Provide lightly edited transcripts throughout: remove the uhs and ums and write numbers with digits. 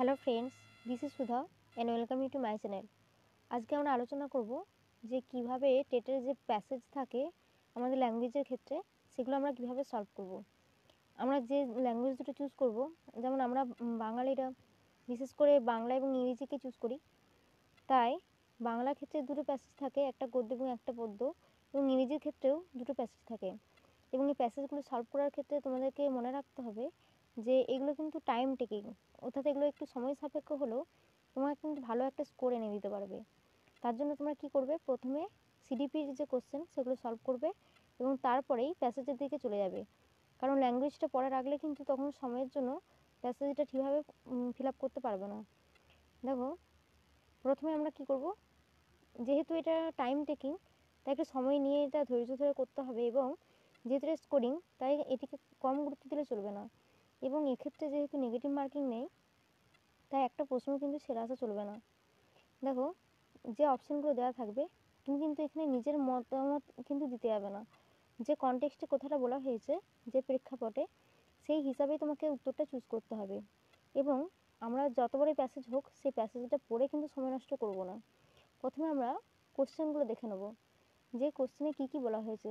Hello friends, this is Sudha and welcome you to my channel. আজকে আমরা আলোচনা করব যে কিভাবে টেটের যে প্যাসেজ থাকে আমাদের ল্যাঙ্গুয়েজের ক্ষেত্রে সেগুলো আমরা কিভাবে সলভ করব। আমরা যে ল্যাঙ্গুয়েজ দুটো চুজ করব, যেমন আমরা বাঙালিরা বিশেষ করে বাংলা এবং ইংরেজিকে চুজ করি, তাই বাংলা ক্ষেত্রে দুটো প্যাসেজ থাকে, একটা গদ্য এবং একটা পদ্য, এবং ইংরেজির ক্ষেত্রেও দুটো প্যাসেজ থাকে। এবং এই প্যাসেজগুলো সলভ করার ক্ষেত্রে তোমাদেরকে মনে রাখতে হবে যে এগুলো কিন্তু টাইম টেকিং, অর্থাৎ এগুলো একটু সময় সাপেক্ষ হলেও তোমরা কিন্তু ভালো একটা স্কোর এনে দিতে পারবে। তার জন্য তোমরা কী করবে, প্রথমে সিডিপির যে কোশ্চেন সেগুলো সলভ করবে এবং তারপরেই প্যাসেজের দিকে চলে যাবে। কারণ ল্যাঙ্গুয়েজটা পড়ে রাখলে কিন্তু তখন সময়ের জন্য প্যাসেজটা ঠিকভাবে ফিল আপ করতে পারবে না। দেখো, প্রথমে আমরা কি করব, যেহেতু এটা টাইম টেকিং তাই একটু সময় নিয়ে এটা ধৈর্য ধরে করতে হবে, এবং যেহেতু এটা স্কোরিং তাই এটিকে কম গুরুত্ব দিলে চলবে না। এবং এক্ষেত্রে যেহেতু নেগেটিভ মার্কিং নেই তাই একটা প্রশ্ন কিন্তু ছেড়ে আসা চলবে না। দেখো, যে অপশানগুলো দেওয়া থাকবে তুমি কিন্তু এখানে নিজের মতামত কিন্তু দিতে যাবে না। যে কনটেক্সটে কথাটা বলা হয়েছে, যে প্রেক্ষাপটে, সেই হিসাবেই তোমাকে উত্তরটা চুজ করতে হবে। এবং আমরা যত বড়ই প্যাসেজ হোক সেই প্যাসেজটা পড়ে কিন্তু সময় নষ্ট করব না। প্রথমে আমরা কোশ্চেনগুলো দেখে নেব, যে কোশ্চেনে কী কী বলা হয়েছে,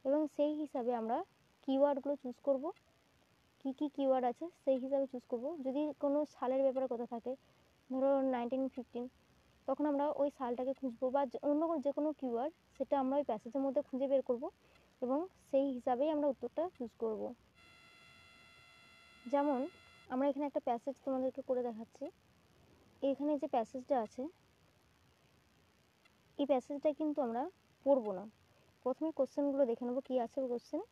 এবং সেই হিসাবে আমরা কিওয়ার্ডগুলো চুজ করব। কী কী কিওয়ার্ড আছে সেই হিসাবে চুজ করব। যদি কোনো সালের ব্যাপারে কথা থাকে, ধরো 1915, তখন আমরা ওই সালটাকে খুঁজবো, বা অন্য যে কোনো কিওয়ার্ড সেটা আমরা ওই প্যাসেজের মধ্যে খুঁজে বের করব এবং সেই হিসাবেই আমরা উত্তরটা চুজ করব। যেমন আমরা এখানে একটা প্যাসেজ তোমাদেরকে করে দেখাচ্ছি। এখানে যে প্যাসেজটা আছে এই প্যাসেজটা কিন্তু আমরা পড়বো না, প্রথমে কোশ্চেনগুলো দেখে নেবো কী আছে কোশ্চেন।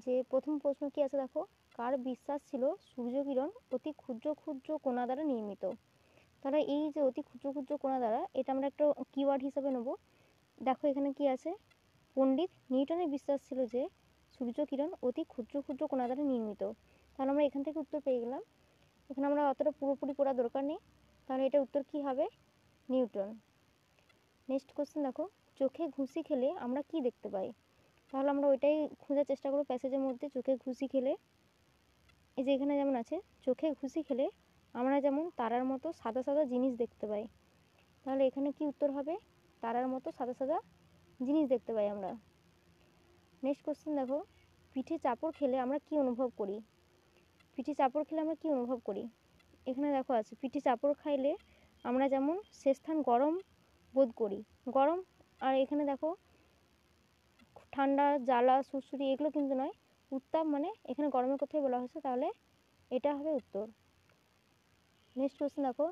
যে প্রথম প্রশ্ন কী আছে দেখো, কার বিশ্বাস ছিল সূর্যকিরণ অতি ক্ষুদ্র ক্ষুদ্র কণা দ্বারা নির্মিত। তাহলে এই যে অতি ক্ষুদ্র ক্ষুদ্র কণা দ্বারা, এটা আমরা একটা কিওয়ার্ড হিসাবে নেব। দেখো এখানে কি আছে, পণ্ডিত নিউটনের বিশ্বাস ছিল যে সূর্যকিরণ অতি ক্ষুদ্র ক্ষুদ্র কণা দ্বারা নির্মিত। তাহলে আমরা এখান থেকে উত্তর পেয়ে গেলাম। এখানে আমরা অতটা পুরোপুরি পড়ার দরকার নেই, তাহলে এটা উত্তর কী হবে, নিউটন। নেক্সট কোশ্চেন দেখো, চোখে ঘুষি খেলে আমরা কি দেখতে পাই। তাহলে আমরা ওইটাই খোঁজার চেষ্টা করব প্যাসেজের মধ্যে। চোখে ঘুষি খেলে, এই যে এখানে যেমন আছে, চোখে ঘুষি খেলে আমরা যেমন তারার মতো সাদা সাদা জিনিস দেখতে পাই। তাহলে এখানে কি উত্তর হবে, তারার মতো সাদা সাদা জিনিস দেখতে পাই আমরা। নেক্সট কোশ্চেন দেখো, পিঠে চাপড় খেলে আমরা কি অনুভব করি। পিঠে চাপড় খেলে আমরা কি অনুভব করি, এখানে দেখো আছে, পিঠে চাপড় খাইলে আমরা যেমন সে স্থান গরম বোধ করি। গরম, আর এখানে দেখো ঠান্ডা, জ্বালা, সুড়সুড়ি এগুলো কিন্তু নয়, উত্তাপ, মানে এখানে গরমের কথাই বলা হয়েছে, তাহলে এটা হবে উত্তর। নেক্সট কোশ্চেন দেখো,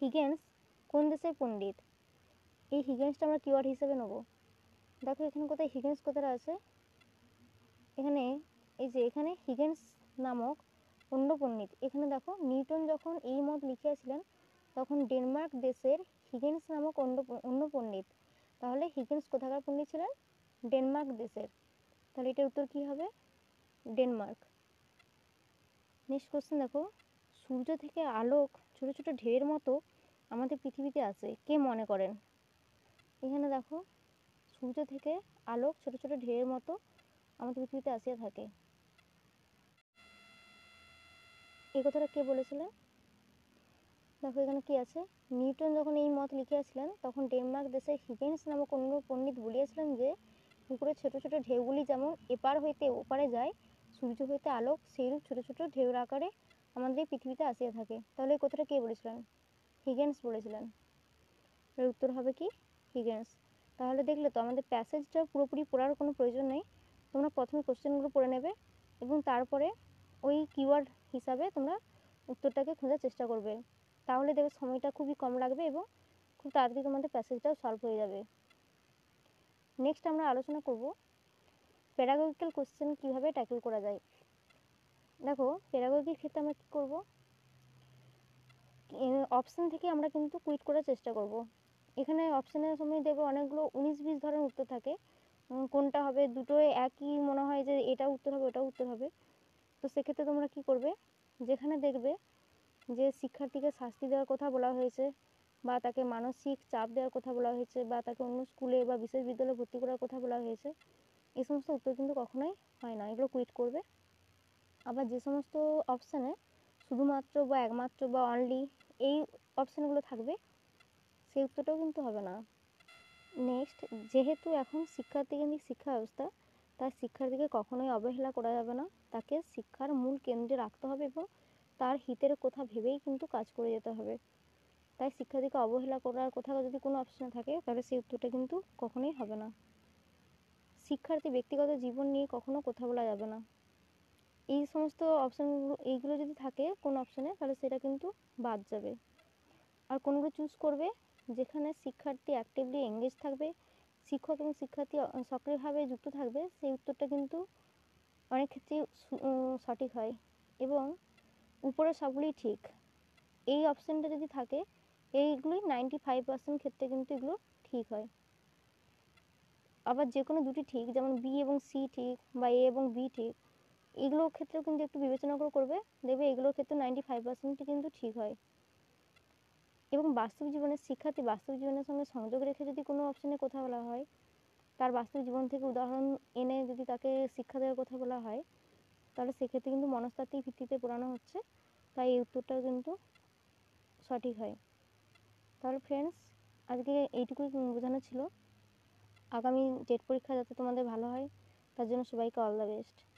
হিগেন্স কোন দেশের পণ্ডিত। এই হিগেন্সটা আমরা কিওয়ার্ড হিসেবে নেব। দেখো এখানে কোথায় হিগেন্স কথাটা আছে, এখানে এই যে এখানে হিগেন্স নামক অন্য পণ্ডিত। এখানে দেখো নিউটন যখন এই মত লিখিয়াছিলেন তখন ডেনমার্ক দেশের হিগেন্স নামক অন্য পণ্ডিত। তাহলে হিগেন্স কোথাকার পণ্ডিত ছিলেন, ডেনমার্ক দেশের। তাহলে এটার উত্তর কী হবে, ডেনমার্ক। নেক্সট কোশ্চেন দেখো, সূর্য থেকে আলোক ছোট ছোট ঢেউয়ের মতো আমাদের পৃথিবীতে আসে, কে মনে করেন। এখানে দেখো সূর্য থেকে আলোক ছোট ছোট ঢেউয়ের মতো আমাদের পৃথিবীতে আসিয়া থাকে, এই কথাটা কে বলেছিলেন। দেখো এখানে কি আছে, নিউটন যখন এই মত লিখিয়াছিলেন তখন ডেনমার্ক দেশের হিগেন্স নামক অন্য পণ্ডিত বলিয়াছিলেন যে পুকুরের ছোট ছোট ঢেউগুলি যেমন এপার হইতে ওপারে যায়, সূর্য হইতে আলোক সেইরূপ ছোট ছোট ঢেউর আকারে আমাদের এই পৃথিবীতে আসিয়া থাকে। তাহলে এই কথাটা কে বলেছিলেন, হিগেন্স বলেছিলেন। এর উত্তর হবে কি, হিগেন্স। তাহলে দেখলে তো আমাদের প্যাসেজটা পুরোপুরি পড়ার কোনো প্রয়োজন নেই, তোমরা প্রথমে কোশ্চেনগুলো পড়ে নেবে এবং তারপরে ওই কিওয়ার্ড হিসাবে তোমরা উত্তরটাকে খোঁজার চেষ্টা করবে। তাহলে দেখবে সময়টা খুবই কম লাগবে এবং খুব তাড়াতাড়ি তোমাদের প্যাসেজটাও সলভ হয়ে যাবে। নেক্সট আমরা আলোচনা করব প্যারাগজিক্যাল কোশ্চেন কীভাবে ট্যাকল করা যায়। দেখো প্যারাগজির ক্ষেত্রে আমরা কী করব, অপশান থেকে আমরা কিন্তু কুইট করার চেষ্টা করব। এখানে অপশানের সময় দেখবে অনেকগুলো 19-20 ধরনের উত্তর থাকে, কোনটা হবে, দুটোই একই মনে হয় যে এটা উত্তর হবে ওটাও উত্তর হবে। তো সেক্ষেত্রে তোমরা কী করবে, যেখানে দেখবে যে শিক্ষার্থীকে শাস্তি দেওয়ার কথা বলা হয়েছে, বা তাকে মানসিক চাপ দেওয়ার কথা বলা হয়েছে, বা তাকে অন্য স্কুলে বা বিশেষ বিদ্যালয়ে ভর্তি করার কথা বলা হয়েছে, এই সমস্ত উত্তর কিন্তু কখনোই হয় না, এগুলো কুইট করবে। আবার যে সমস্ত অপশানে শুধুমাত্র বা একমাত্র বা অনলি এই অপশানগুলো থাকবে, সেই উত্তরটাও কিন্তু হবে না। নেক্সট, যেহেতু এখন শিক্ষার্থীকেন্দ্রিক শিক্ষা ব্যবস্থা, তাই শিক্ষার্থীকে কখনোই অবহেলা করা যাবে না, তাকে শিক্ষার মূল কেন্দ্রে রাখতে হবে এবং তার হিতের কথা ভেবেই কিন্তু কাজ করে যেতে হবে। তাই শিক্ষার্থীকে অবহেলা করার কথা যদি কোনো অপশান থাকে, তাহলে সেই উত্তরটা কিন্তু কখনোই হবে না। শিক্ষার্থী ব্যক্তিগত জীবন নিয়ে কখনো কথা বলা যাবে না। এই সমস্ত অপশানগুলো, এইগুলো যদি থাকে কোনো অপশানে, তাহলে সেটা কিন্তু বাদ যাবে। আর কোনগুলো চুজ করবে, যেখানে শিক্ষার্থী অ্যাক্টিভলি এঙ্গেজ থাকবে, শিক্ষক এবং শিক্ষার্থী সক্রিয়ভাবে যুক্ত থাকবে, সেই উত্তরটা কিন্তু অনেক ক্ষেত্রেই সঠিক হয় এবং উপরে সবগুলোই ঠিক। এই অপশানটা যদি থাকে, এইগুলোই 95% ক্ষেত্রে কিন্তু এগুলো ঠিক হয়। আবার যে কোনো দুটি ঠিক, যেমন বি এবং সি ঠিক বা এ এবং বি ঠিক, এগুলোর ক্ষেত্রেও কিন্তু একটু বিবেচনা করে করবে, দেখবে এগুলোর ক্ষেত্রে 95% কিন্তু ঠিক হয়। এবং বাস্তব জীবনের শিক্ষার্থী বাস্তব জীবনের সঙ্গে সংযোগ রেখে যদি কোনো অপশানে কথা বলা হয়, তার বাস্তব জীবন থেকে উদাহরণ এনে যদি তাকে শিক্ষা দেওয়ার কথা বলা হয়, তাহলে সেক্ষেত্রে কিন্তু মনস্তাত্ত্বিক ভিত্তিতে পড়ানো হচ্ছে, তাই এই উত্তরটাও কিন্তু সঠিক হয়। তাহলে ফ্রেন্ডস, আজকে এইটুকুই বোঝানো ছিল। আগামী টেট পরীক্ষা যাতে তোমাদের ভালো হয়, তার জন্য সবাইকে অল দ্য বেস্ট।